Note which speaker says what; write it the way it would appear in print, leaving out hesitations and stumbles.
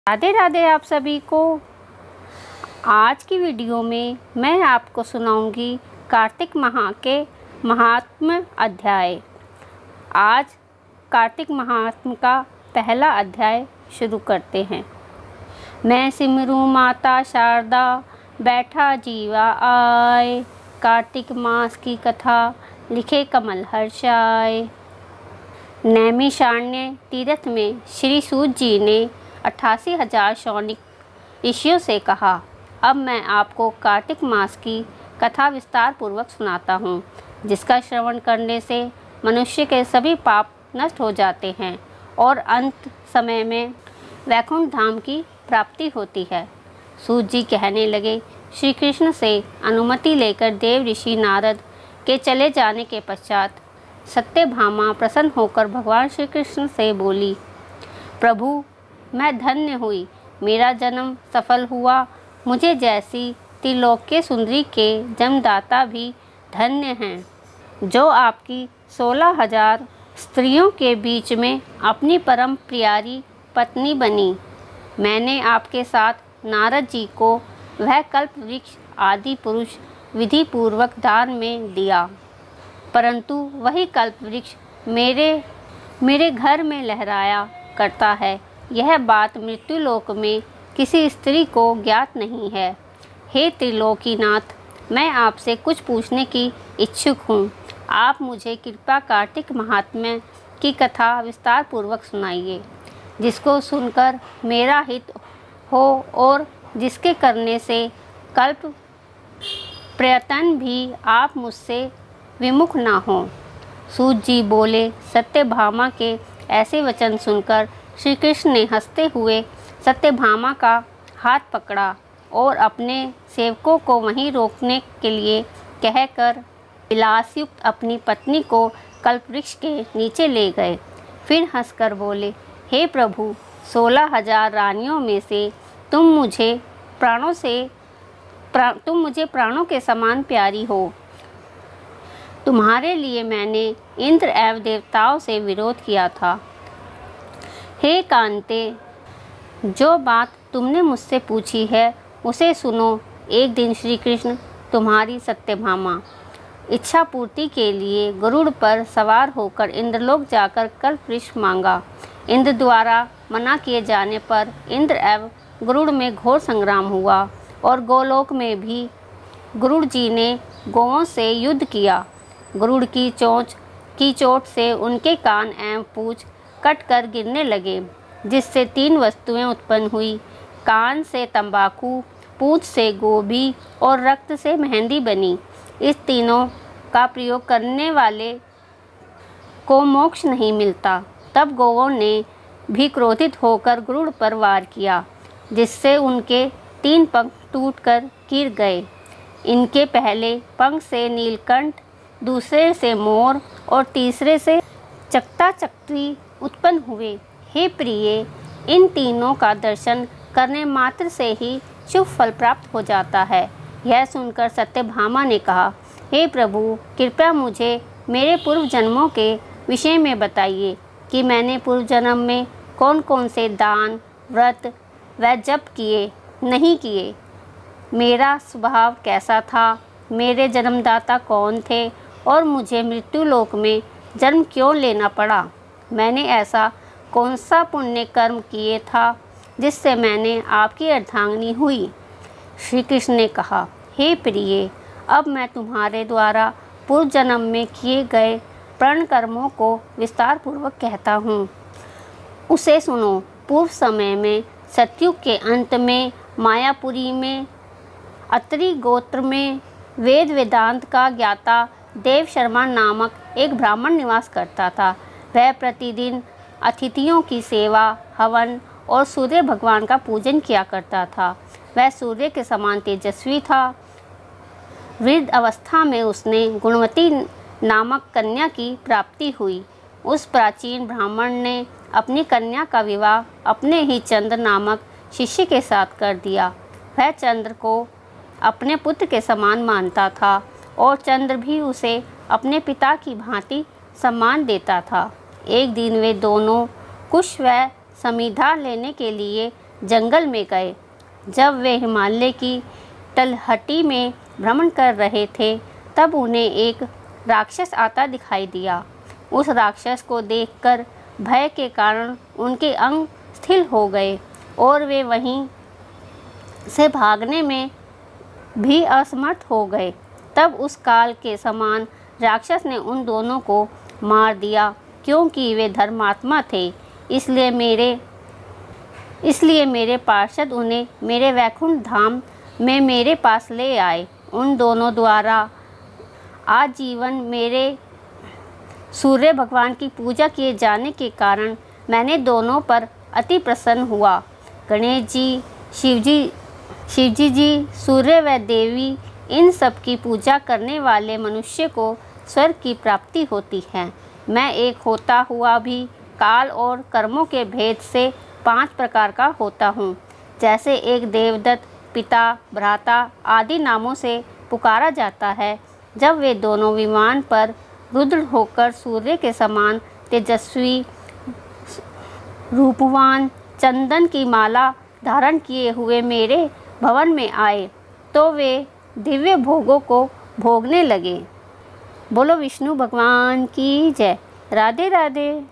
Speaker 1: राधे राधे आप सभी को। आज की वीडियो में मैं आपको सुनाऊंगी कार्तिक माह के महात्म्य अध्याय। आज कार्तिक महात्म्य का पहला अध्याय शुरू करते हैं। मैं सिमरू माता शारदा, बैठा जीवा आए, कार्तिक मास की कथा लिखे कमल हर्षाए। नैमिषारण्य तीर्थ में श्री सूत जी ने 88,000 शौनिक ऋषियों से कहा। अब मैं आपको कार्तिक मास की कथा विस्तार पूर्वक सुनाता हूँ, जिसका श्रवण करने से मनुष्य के सभी पाप नष्ट हो जाते हैं और अंत समय में वैकुंठ धाम की प्राप्ति होती है। सूत जी कहने लगे, श्री कृष्ण से अनुमति लेकर देव ऋषि नारद के चले जाने के पश्चात सत्यभामा प्रसन्न होकर भगवान श्री कृष्ण से बोली, प्रभु मैं धन्य हुई, मेरा जन्म सफल हुआ। मुझे जैसी त्रिलोक्य सुंदरी के जन्मदाता भी धन्य हैं, जो आपकी 16,000 स्त्रियों के बीच में अपनी परम प्यारी पत्नी बनी। मैंने आपके साथ नारद जी को वह कल्प वृक्ष आदि पुरुष विधि पूर्वक दान में दिया, परंतु वही कल्प वृक्ष मेरे घर में लहराया करता है। यह बात मृत्युलोक में किसी स्त्री को ज्ञात नहीं है। हे त्रिलोकीनाथ, मैं आपसे कुछ पूछने की इच्छुक हूँ। आप मुझे कृपा कार्तिक महात्म्य की कथा विस्तार पूर्वक सुनाइए, जिसको सुनकर मेरा हित हो और जिसके करने से कल्प प्रयत्न भी आप मुझसे विमुख ना हो। सूत जी बोले, सत्यभामा के ऐसे वचन सुनकर श्री कृष्ण ने हंसते हुए सत्यभामा का हाथ पकड़ा और अपने सेवकों को वहीं रोकने के लिए कहकर विलासयुक्त अपनी पत्नी को कल्पवृक्ष के नीचे ले गए। फिर हंसकर बोले, हे प्रभु, 16,000 रानियों में से तुम मुझे प्राणों के समान प्यारी हो। तुम्हारे लिए मैंने इंद्र एवं देवताओं से विरोध किया था। हे कांते, जो बात तुमने मुझसे पूछी है उसे सुनो। एक दिन श्री कृष्ण तुम्हारी सत्यभामा इच्छा पूर्ति के लिए गरुड़ पर सवार होकर इंद्रलोक जाकर कल्पवृक्ष मांगा। इंद्र द्वारा मना किए जाने पर इंद्र एवं गरुड़ में घोर संग्राम हुआ और गोलोक में भी गरुड़ जी ने गौओं से युद्ध किया। गरुड़ की चोट से उनके कान एवं पूंछ कट कर गिरने लगे, जिससे 3 वस्तुएं उत्पन्न हुई। कान से तंबाकू, पूंछ से गोभी और रक्त से मेहंदी बनी। इस तीनों का प्रयोग करने वाले को मोक्ष नहीं मिलता। तब गौओं ने भी क्रोधित होकर गरुड़ पर वार किया, जिससे उनके 3 पंख टूटकर गिर गए। इनके पहले पंख से नीलकंठ, दूसरे से मोर और तीसरे से चकता-चकती उत्पन्न हुए। हे प्रिय, इन तीनों का दर्शन करने मात्र से ही शुभ फल प्राप्त हो जाता है। यह सुनकर सत्यभामा ने कहा, हे प्रभु, कृपया मुझे मेरे पूर्व जन्मों के विषय में बताइए कि मैंने पूर्व जन्म में कौन कौन से दान, व्रत व जप किए नहीं किए। मेरा स्वभाव कैसा था, मेरे जन्मदाता कौन थे और मुझे मृत्युलोक में जन्म क्यों लेना पड़ा। मैंने ऐसा कौन सा पुण्य कर्म किए था जिससे मैंने आपकी अर्धांगिनी हुई। श्री कृष्ण ने कहा, हे प्रिय, अब मैं तुम्हारे द्वारा पूर्व जन्म में किए गए प्रण कर्मों को विस्तार पूर्वक कहता हूँ, उसे सुनो। पूर्व समय में सतयुग के अंत में मायापुरी में अत्रि गोत्र में वेद वेदांत का ज्ञाता देव शर्मा नामक एक ब्राह्मण निवास करता था। वह प्रतिदिन अतिथियों की सेवा, हवन और सूर्य भगवान का पूजन किया करता था। वह सूर्य के समान तेजस्वी था। वृद्ध अवस्था में उसने गुणवती नामक कन्या की प्राप्ति हुई। उस प्राचीन ब्राह्मण ने अपनी कन्या का विवाह अपने ही चंद्र नामक शिष्य के साथ कर दिया। वह चंद्र को अपने पुत्र के समान मानता था और चंद्र भी उसे अपने पिता की भांति सम्मान देता था। एक दिन वे दोनों कुश व समिधा लेने के लिए जंगल में गए। जब वे हिमालय की तलहटी में भ्रमण कर रहे थे तब उन्हें एक राक्षस आता दिखाई दिया। उस राक्षस को देखकर भय के कारण उनके अंग शिथिल हो गए और वे वहीं से भागने में भी असमर्थ हो गए। तब उस काल के समान राक्षस ने उन दोनों को मार दिया। क्योंकि वे धर्मात्मा थे, इसलिए मेरे पार्षद उन्हें मेरे वैकुंठ धाम में मेरे पास ले आए। उन दोनों द्वारा आजीवन मेरे सूर्य भगवान की पूजा किए जाने के कारण मैंने दोनों पर अति प्रसन्न हुआ। गणेश जी, शिवजी जी, सूर्य व देवी, इन सब की पूजा करने वाले मनुष्य को स्वर्ग की प्राप्ति होती है। मैं एक होता हुआ भी काल और कर्मों के भेद से 5 प्रकार का होता हूँ। जैसे एक देवदत्त, पिता, भ्राता आदि नामों से पुकारा जाता है। जब वे दोनों विमान पर रुद्र होकर सूर्य के समान तेजस्वी, रूपवान, चंदन की माला धारण किए हुए मेरे भवन में आए तो वे दिव्य भोगों को भोगने लगे। बोलो विष्णु भगवान की जय। राधे राधे।